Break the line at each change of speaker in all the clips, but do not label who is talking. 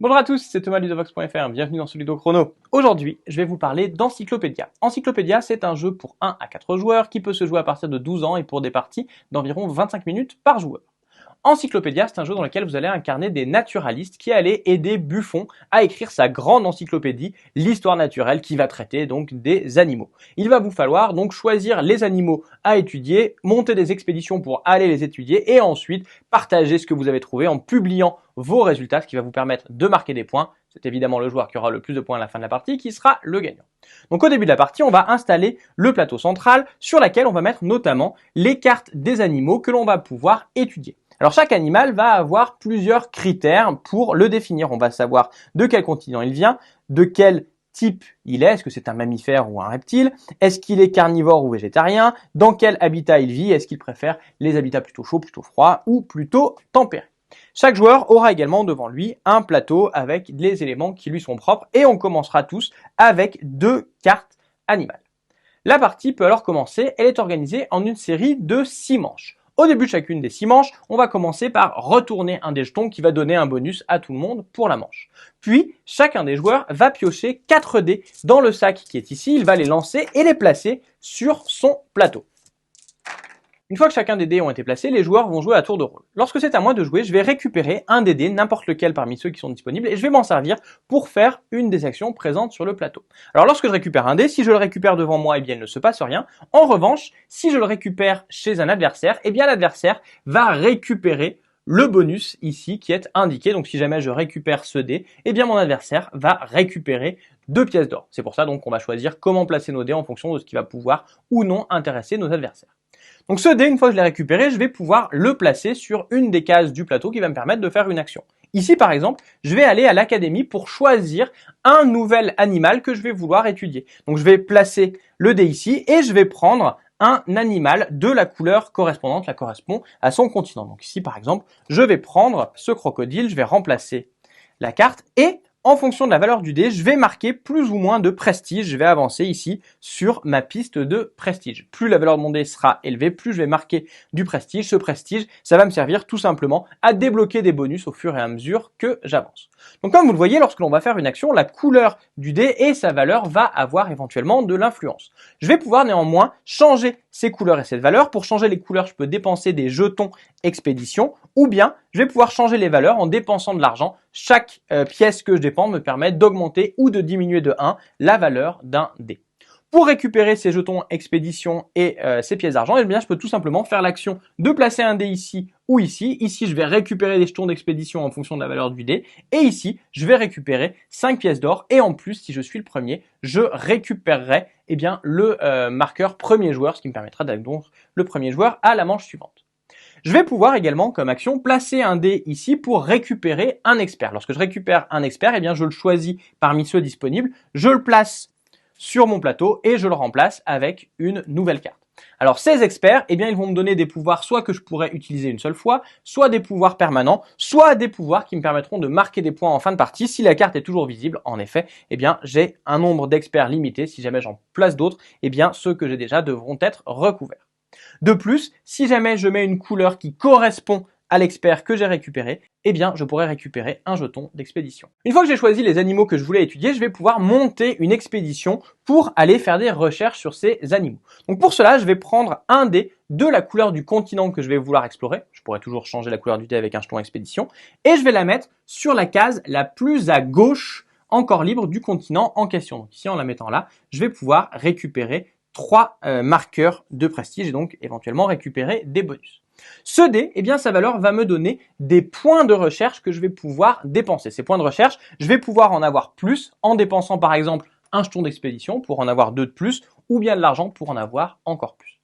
Bonjour à tous, c'est Thomas Ludovox.fr, bienvenue dans ce Ludo Chrono. Aujourd'hui, je vais vous parler d'Encyclopédia. Encyclopédia, c'est un jeu pour 1 à 4 joueurs qui peut se jouer à partir de 12 ans et pour des parties d'environ 25 minutes par joueur. Encyclopédia, c'est un jeu dans lequel vous allez incarner des naturalistes qui allaient aider Buffon à écrire sa grande encyclopédie, l'histoire naturelle, qui va traiter donc des animaux. Il va vous falloir donc choisir les animaux à étudier, monter des expéditions pour aller les étudier et ensuite partager ce que vous avez trouvé en publiant vos résultats, ce qui va vous permettre de marquer des points. C'est évidemment le joueur qui aura le plus de points à la fin de la partie qui sera le gagnant. Donc au début de la partie, on va installer le plateau central sur lequel on va mettre notamment les cartes des animaux que l'on va pouvoir étudier. Alors chaque animal va avoir plusieurs critères pour le définir. On va savoir de quel continent il vient, de quel type il est que c'est un mammifère ou un reptile, est-ce qu'il est carnivore ou végétarien, dans quel habitat il vit, est-ce qu'il préfère les habitats plutôt chauds, plutôt froids ou plutôt tempérés. Chaque joueur aura également devant lui un plateau avec les éléments qui lui sont propres et on commencera tous avec 2 cartes animales. La partie peut alors commencer, elle est organisée en une série de 6 manches. Au début de chacune des 6 manches, on va commencer par retourner un des jetons qui va donner un bonus à tout le monde pour la manche. Puis, chacun des joueurs va piocher 4 dés dans le sac qui est ici, il va les lancer et les placer sur son plateau. Une fois que chacun des dés ont été placés, les joueurs vont jouer à tour de rôle. Lorsque c'est à moi de jouer, je vais récupérer un des dés, n'importe lequel parmi ceux qui sont disponibles, et je vais m'en servir pour faire une des actions présentes sur le plateau. Alors lorsque je récupère un dé, si je le récupère devant moi, eh bien il ne se passe rien. En revanche, si je le récupère chez un adversaire, eh bien l'adversaire va récupérer le bonus ici qui est indiqué. Donc si jamais je récupère ce dé, eh bien mon adversaire va récupérer 2 pièces d'or. C'est pour ça donc qu'on va choisir comment placer nos dés en fonction de ce qui va pouvoir ou non intéresser nos adversaires. Donc ce dé, une fois que je l'ai récupéré, je vais pouvoir le placer sur une des cases du plateau qui va me permettre de faire une action. Ici par exemple, je vais aller à l'académie pour choisir un nouvel animal que je vais vouloir étudier. Donc je vais placer le dé ici et je vais prendre un animal de la couleur correspondante, la correspond à son continent. Donc ici par exemple, je vais prendre ce crocodile, je vais remplacer la carte et en fonction de la valeur du dé, je vais marquer plus ou moins de prestige. Je vais avancer ici sur ma piste de prestige. Plus la valeur de mon dé sera élevée, plus je vais marquer du prestige. Ce prestige, ça va me servir tout simplement à débloquer des bonus au fur et à mesure que j'avance. Donc comme vous le voyez, lorsque l'on va faire une action, la couleur du dé et sa valeur va avoir éventuellement de l'influence. Je vais pouvoir néanmoins changer ces couleurs et cette valeur. Pour changer les couleurs, je peux dépenser des jetons expédition ou bien je vais pouvoir changer les valeurs en dépensant de l'argent. Chaque pièce que je dépense me permet d'augmenter ou de diminuer de 1 la valeur d'un dé. Pour récupérer ces jetons expédition et ces pièces d'argent, eh bien, je peux tout simplement faire l'action de placer un dé ici ou ici. Ici, je vais récupérer des jetons d'expédition en fonction de la valeur du dé. Et ici, je vais récupérer 5 pièces d'or. Et en plus, si je suis le premier, je récupérerai eh bien, le marqueur premier joueur, ce qui me permettra d'être donc le premier joueur à la manche suivante. Je vais pouvoir également, comme action, placer un dé ici pour récupérer un expert. Lorsque je récupère un expert, eh bien, je le choisis parmi ceux disponibles, je le place sur mon plateau et je le remplace avec une nouvelle carte. Alors ces experts, eh bien, ils vont me donner des pouvoirs soit que je pourrais utiliser une seule fois, soit des pouvoirs permanents, soit des pouvoirs qui me permettront de marquer des points en fin de partie si la carte est toujours visible. En effet, eh bien, j'ai un nombre d'experts limité. Si jamais j'en place d'autres, eh bien, ceux que j'ai déjà devront être recouverts. De plus, si jamais je mets une couleur qui correspond à l'expert que j'ai récupéré, eh bien, je pourrais récupérer un jeton d'expédition. Une fois que j'ai choisi les animaux que je voulais étudier, je vais pouvoir monter une expédition pour aller faire des recherches sur ces animaux. Donc pour cela, je vais prendre un dé de la couleur du continent que je vais vouloir explorer. Je pourrais toujours changer la couleur du dé avec un jeton expédition. Et je vais la mettre sur la case la plus à gauche, encore libre, du continent en question. Donc ici, en la mettant là, je vais pouvoir récupérer 3 marqueurs de prestige et donc éventuellement récupérer des bonus. Ce dé, eh bien, sa valeur va me donner des points de recherche que je vais pouvoir dépenser. Ces points de recherche, je vais pouvoir en avoir plus en dépensant par exemple un jeton d'expédition pour en avoir 2 de plus ou bien de l'argent pour en avoir encore plus.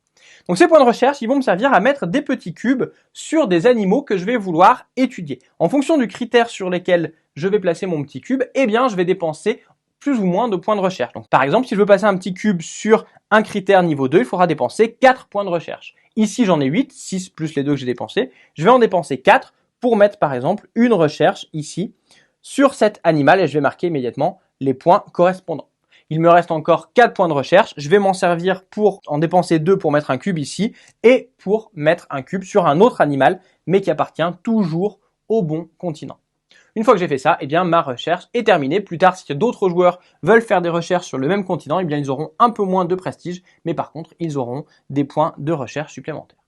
Donc ces points de recherche, ils vont me servir à mettre des petits cubes sur des animaux que je vais vouloir étudier. En fonction du critère sur lequel je vais placer mon petit cube, eh bien, je vais dépenser plus ou moins de points de recherche. Donc par exemple, si je veux passer un petit cube sur un critère niveau 2, il faudra dépenser 4 points de recherche. Ici, j'en ai 8, 6 plus les 2 que j'ai dépensés. Je vais en dépenser 4 pour mettre par exemple une recherche ici sur cet animal et je vais marquer immédiatement les points correspondants. Il me reste encore 4 points de recherche. Je vais m'en servir pour en dépenser 2 pour mettre un cube ici et pour mettre un cube sur un autre animal mais qui appartient toujours au bon continent. Une fois que j'ai fait ça, eh bien ma recherche est terminée. Plus tard, si d'autres joueurs veulent faire des recherches sur le même continent, eh bien ils auront un peu moins de prestige, mais par contre, ils auront des points de recherche supplémentaires.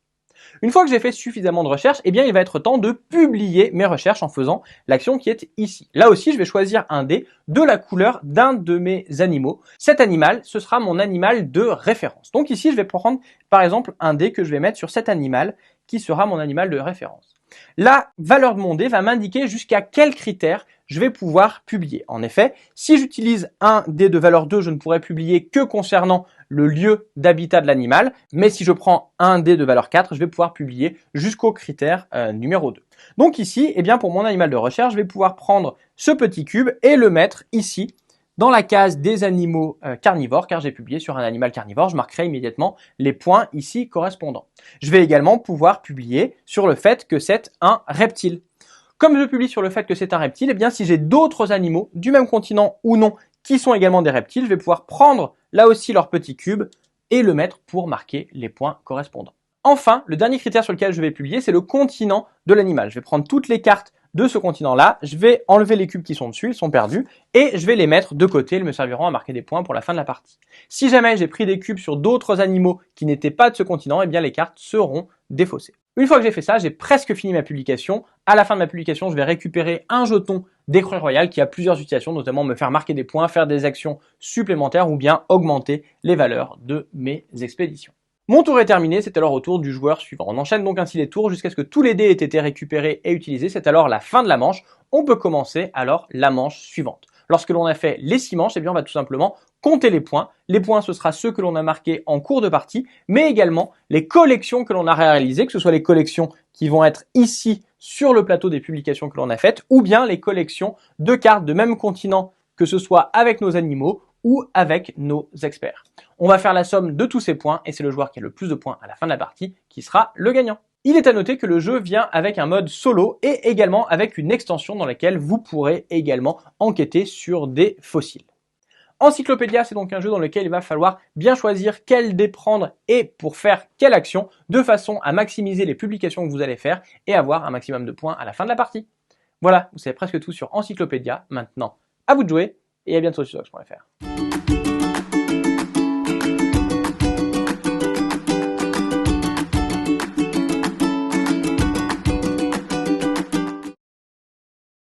Une fois que j'ai fait suffisamment de recherches, eh bien il va être temps de publier mes recherches en faisant l'action qui est ici. Là aussi, je vais choisir un dé de la couleur d'un de mes animaux. Cet animal, ce sera mon animal de référence. Donc ici, je vais prendre par exemple un dé que je vais mettre sur cet animal qui sera mon animal de référence. La valeur de mon dé va m'indiquer jusqu'à quel critère je vais pouvoir publier. En effet, si j'utilise un dé de valeur 2, je ne pourrai publier que concernant le lieu d'habitat de l'animal, mais si je prends un dé de valeur 4, je vais pouvoir publier jusqu'au critère numéro 2. Donc ici, eh bien pour mon animal de recherche, je vais pouvoir prendre ce petit cube et le mettre ici, dans la case des animaux carnivores, car j'ai publié sur un animal carnivore, je marquerai immédiatement les points ici correspondants. Je vais également pouvoir publier sur le fait que c'est un reptile. Comme je publie sur le fait que c'est un reptile, eh bien si j'ai d'autres animaux du même continent ou non qui sont également des reptiles, je vais pouvoir prendre là aussi leur petit cube et le mettre pour marquer les points correspondants. Enfin, le dernier critère sur lequel je vais publier, c'est le continent de l'animal. Je vais prendre toutes les cartes de ce continent-là, je vais enlever les cubes qui sont dessus, ils sont perdus, et je vais les mettre de côté, ils me serviront à marquer des points pour la fin de la partie. Si jamais j'ai pris des cubes sur d'autres animaux qui n'étaient pas de ce continent, eh bien les cartes seront défaussées. Une fois que j'ai fait ça, j'ai presque fini ma publication. À la fin de ma publication, je vais récupérer un jeton d'écureuil royal qui a plusieurs utilisations, notamment me faire marquer des points, faire des actions supplémentaires ou bien augmenter les valeurs de mes expéditions. Mon tour est terminé, c'est alors au tour du joueur suivant. On enchaîne donc ainsi les tours jusqu'à ce que tous les dés aient été récupérés et utilisés. C'est alors la fin de la manche. On peut commencer alors la manche suivante. Lorsque l'on a fait les 6 manches, eh bien on va tout simplement compter les points. Les points, ce sera ceux que l'on a marqués en cours de partie, mais également les collections que l'on a réalisées, que ce soit les collections qui vont être ici sur le plateau des publications que l'on a faites, ou bien les collections de cartes de même continent, que ce soit avec nos animaux ou avec nos experts. On va faire la somme de tous ces points et c'est le joueur qui a le plus de points à la fin de la partie qui sera le gagnant. Il est à noter que le jeu vient avec un mode solo et également avec une extension dans laquelle vous pourrez également enquêter sur des fossiles. Encyclopédia, c'est donc un jeu dans lequel il va falloir bien choisir quel dé prendre et pour faire quelle action, de façon à maximiser les publications que vous allez faire et avoir un maximum de points à la fin de la partie. Voilà, vous savez presque tout sur Encyclopédia. Maintenant, à vous de jouer et à bientôt sur Sox.fr.